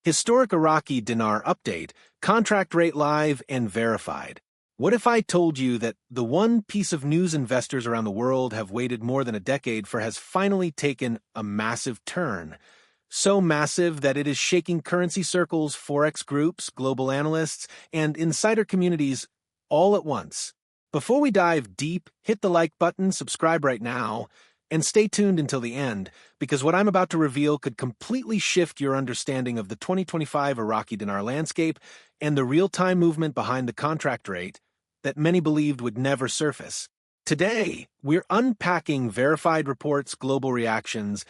Historic Iraqi Dinar update, contract rate live and verified. What if I told you that the one piece of news investors around the world have waited more than a decade for has finally taken a massive turn? So massive that it is shaking currency circles, forex groups, global analysts, and insider communities all at once. Before we dive deep, hit the like button, subscribe right now, and stay tuned until the end, because what I'm about to reveal could completely shift your understanding of the 2025 Iraqi dinar landscape and the real-time movement behind the contract rate that many believed would never surface. Today, we're unpacking verified reports, global reactions,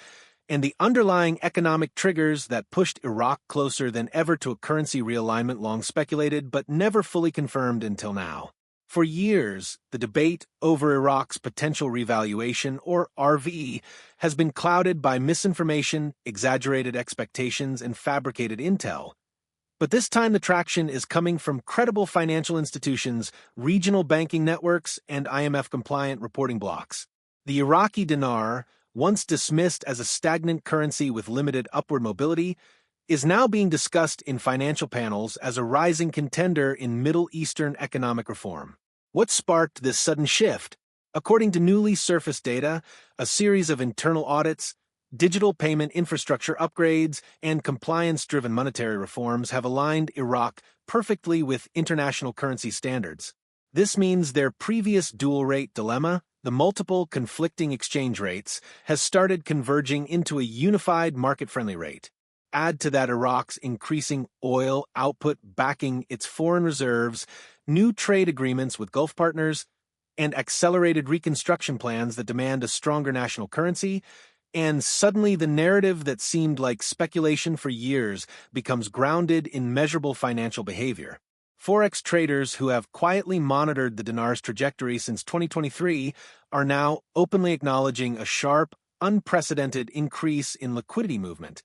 and the underlying economic triggers that pushed Iraq closer than ever to a currency realignment long speculated but never fully confirmed until now. For years, the debate over Iraq's potential revaluation, or RV, has been clouded by misinformation, exaggerated expectations, and fabricated intel. But this time the traction is coming from credible financial institutions, regional banking networks, and IMF-compliant reporting blocks. The Iraqi dinar, once dismissed as a stagnant currency with limited upward mobility, is now being discussed in financial panels as a rising contender in Middle Eastern economic reform. What sparked this sudden shift? According to newly surfaced data, a series of internal audits, digital payment infrastructure upgrades, and compliance-driven monetary reforms have aligned Iraq perfectly with international currency standards. This means their previous dual-rate dilemma, the multiple conflicting exchange rates, has started converging into a unified market-friendly rate. Add to that Iraq's increasing oil output backing its foreign reserves, new trade agreements with Gulf partners, and accelerated reconstruction plans that demand a stronger national currency, and suddenly the narrative that seemed like speculation for years becomes grounded in measurable financial behavior. Forex traders who have quietly monitored the dinar's trajectory since 2023 are now openly acknowledging a sharp, unprecedented increase in liquidity movement,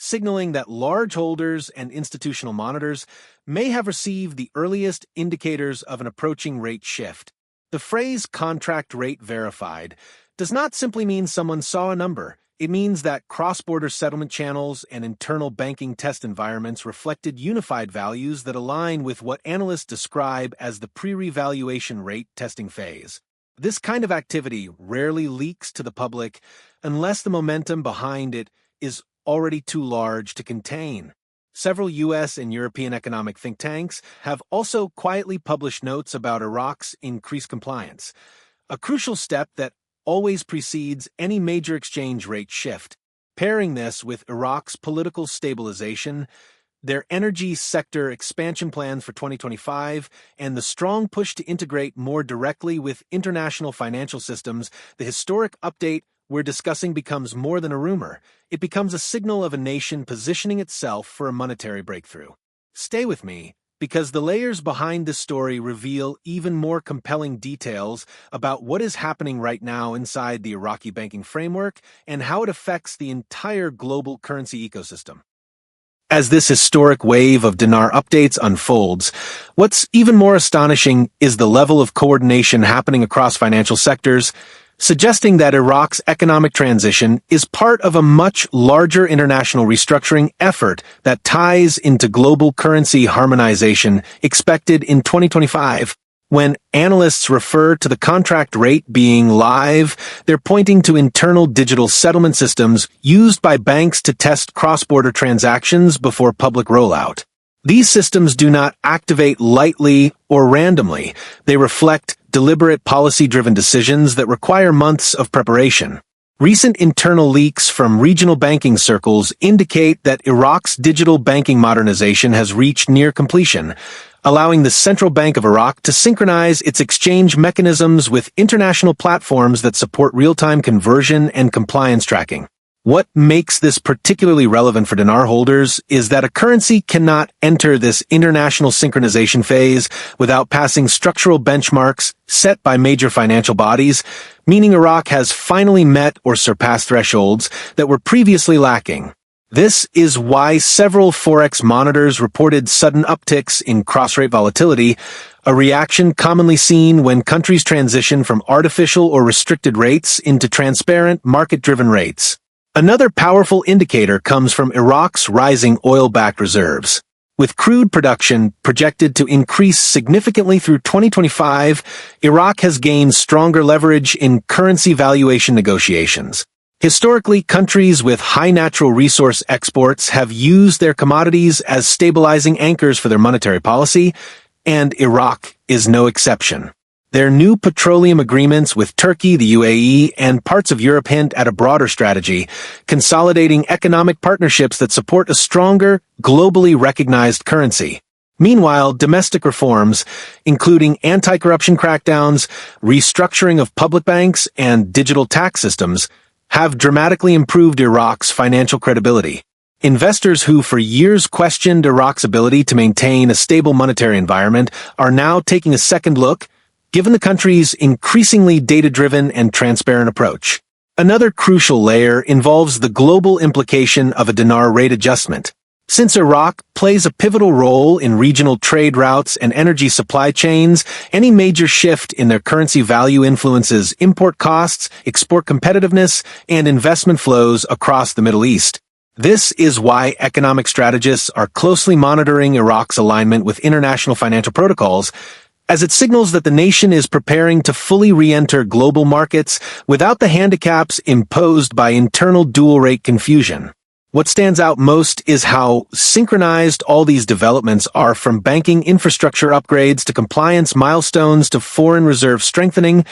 signaling that large holders and institutional monitors may have received the earliest indicators of an approaching rate shift. The phrase contract rate verified does not simply mean someone saw a number. It means that cross-border settlement channels and internal banking test environments reflected unified values that align with what analysts describe as the pre-revaluation rate testing phase. This kind of activity rarely leaks to the public unless the momentum behind it is already too large to contain. Several U.S. and European economic think tanks have also quietly published notes about Iraq's increased compliance, a crucial step that always precedes any major exchange rate shift. Pairing this with Iraq's political stabilization, their energy sector expansion plans for 2025, and the strong push to integrate more directly with international financial systems, the historic update we're discussing becomes more than a rumor. It becomes a signal of a nation positioning itself for a monetary breakthrough. Stay with me, because the layers behind this story reveal even more compelling details about what is happening right now inside the Iraqi banking framework and how it affects the entire global currency ecosystem. As this historic wave of dinar updates unfolds, what's even more astonishing is the level of coordination happening across financial sectors, suggesting that Iraq's economic transition is part of a much larger international restructuring effort that ties into global currency harmonization expected in 2025. When analysts refer to the contract rate being live, they're pointing to internal digital settlement systems used by banks to test cross-border transactions before public rollout. These systems do not activate lightly or randomly. They reflect deliberate policy-driven decisions that require months of preparation. Recent internal leaks from regional banking circles indicate that Iraq's digital banking modernization has reached near completion, allowing the Central Bank of Iraq to synchronize its exchange mechanisms with international platforms that support real-time conversion and compliance tracking. What makes this particularly relevant for dinar holders is that a currency cannot enter this international synchronization phase without passing structural benchmarks set by major financial bodies, meaning Iraq has finally met or surpassed thresholds that were previously lacking. This is why several forex monitors reported sudden upticks in cross-rate volatility, a reaction commonly seen when countries transition from artificial or restricted rates into transparent, market-driven rates. Another powerful indicator comes from Iraq's rising oil-backed reserves. With crude production projected to increase significantly through 2025, Iraq has gained stronger leverage in currency valuation negotiations. Historically, countries with high natural resource exports have used their commodities as stabilizing anchors for their monetary policy, and Iraq is no exception. Their new petroleum agreements with Turkey, the UAE, and parts of Europe hint at a broader strategy, consolidating economic partnerships that support a stronger, globally recognized currency. Meanwhile, domestic reforms, including anti-corruption crackdowns, restructuring of public banks, and digital tax systems, have dramatically improved Iraq's financial credibility. Investors who for years questioned Iraq's ability to maintain a stable monetary environment are now taking a second look, given the country's increasingly data-driven and transparent approach. Another crucial layer involves the global implication of a dinar rate adjustment. Since Iraq plays a pivotal role in regional trade routes and energy supply chains, any major shift in their currency value influences import costs, export competitiveness, and investment flows across the Middle East. This is why economic strategists are closely monitoring Iraq's alignment with international financial protocols, as it signals that the nation is preparing to fully re-enter global markets without the handicaps imposed by internal dual-rate confusion. What stands out most is how synchronized all these developments are, from banking infrastructure upgrades to compliance milestones to foreign reserve strengthening,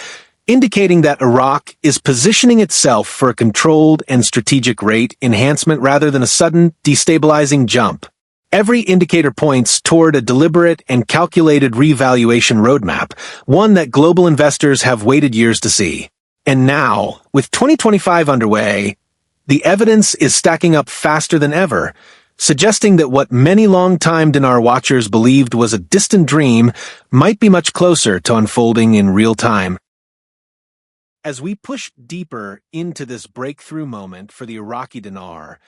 indicating that Iraq is positioning itself for a controlled and strategic rate enhancement rather than a sudden, destabilizing jump. Every indicator points toward a deliberate and calculated revaluation roadmap, one that global investors have waited years to see. And now, with 2025 underway, the evidence is stacking up faster than ever, suggesting that what many long-time dinar watchers believed was a distant dream might be much closer to unfolding in real time. As we push deeper into this breakthrough moment for the Iraqi dinar,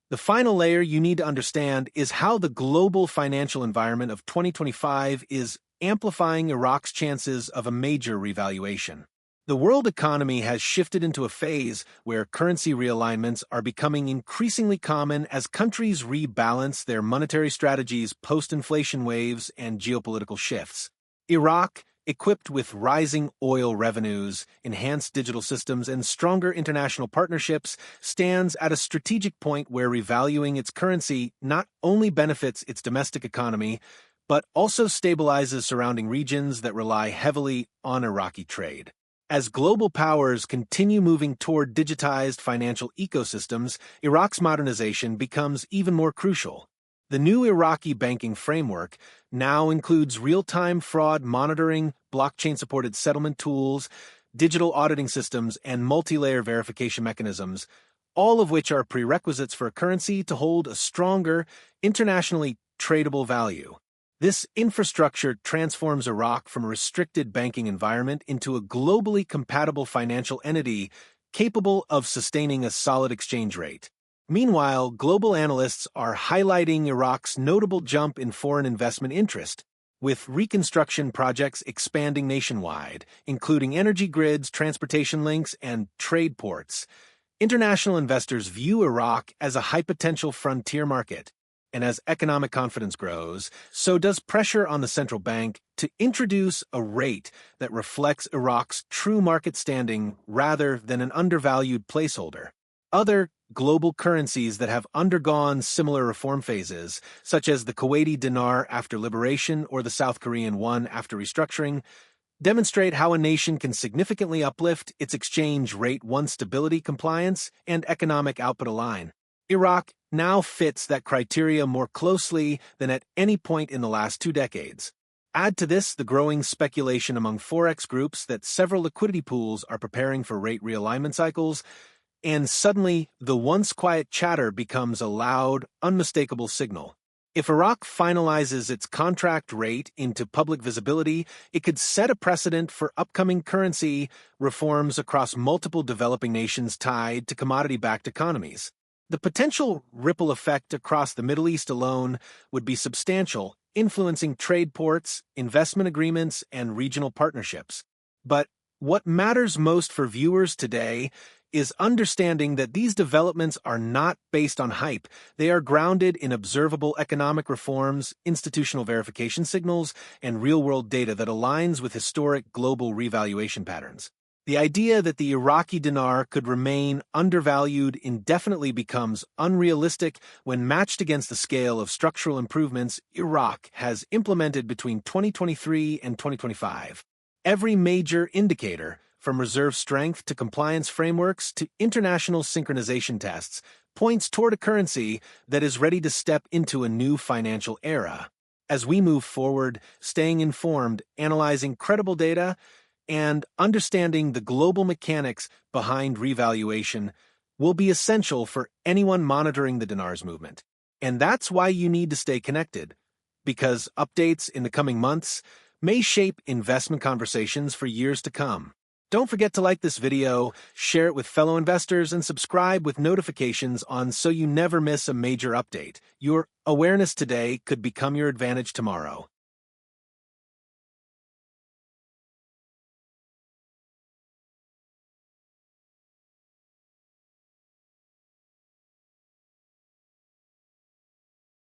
the final layer you need to understand is how the global financial environment of 2025 is amplifying Iraq's chances of a major revaluation. The world economy has shifted into a phase where currency realignments are becoming increasingly common as countries rebalance their monetary strategies post-inflation waves and geopolitical shifts. Iraq, equipped with rising oil revenues, enhanced digital systems, and stronger international partnerships, stands at a strategic point where revaluing its currency not only benefits its domestic economy, but also stabilizes surrounding regions that rely heavily on Iraqi trade. As global powers continue moving toward digitized financial ecosystems, Iraq's modernization becomes even more crucial. The new Iraqi banking framework now includes real-time fraud monitoring, blockchain-supported settlement tools, digital auditing systems, and multi-layer verification mechanisms, all of which are prerequisites for a currency to hold a stronger, internationally tradable value. This infrastructure transforms Iraq from a restricted banking environment into a globally compatible financial entity capable of sustaining a solid exchange rate. Meanwhile, global analysts are highlighting Iraq's notable jump in foreign investment interest, with reconstruction projects expanding nationwide, including energy grids, transportation links, and trade ports. International investors view Iraq as a high-potential frontier market, and as economic confidence grows, so does pressure on the central bank to introduce a rate that reflects Iraq's true market standing rather than an undervalued placeholder. Other global currencies that have undergone similar reform phases, such as the Kuwaiti dinar after liberation or the South Korean won after restructuring, demonstrate how a nation can significantly uplift its exchange rate once stability, compliance, and economic output align. Iraq now fits that criteria more closely than at any point in the last 2 decades. Add to this the growing speculation among forex groups that several liquidity pools are preparing for rate realignment cycles, and suddenly the once quiet chatter becomes a loud, unmistakable signal. If Iraq finalizes its contract rate into public visibility, it could set a precedent for upcoming currency reforms across multiple developing nations tied to commodity-backed economies. The potential ripple effect across the Middle East alone would be substantial, influencing trade ports, investment agreements, and regional partnerships. But what matters most for viewers today is understanding that these developments are not based on hype. They are grounded in observable economic reforms, institutional verification signals, and real-world data that aligns with historic global revaluation patterns. The idea that the Iraqi dinar could remain undervalued indefinitely becomes unrealistic when matched against the scale of structural improvements Iraq has implemented between 2023 and 2025. Every major indicator, from reserve strength to compliance frameworks to international synchronization tests, points toward a currency that is ready to step into a new financial era. As we move forward, staying informed, analyzing credible data, and understanding the global mechanics behind revaluation will be essential for anyone monitoring the dinar's movement. And that's why you need to stay connected, because updates in the coming months may shape investment conversations for years to come. Don't forget to like this video, share it with fellow investors, and subscribe with notifications on so you never miss a major update. Your awareness today could become your advantage tomorrow.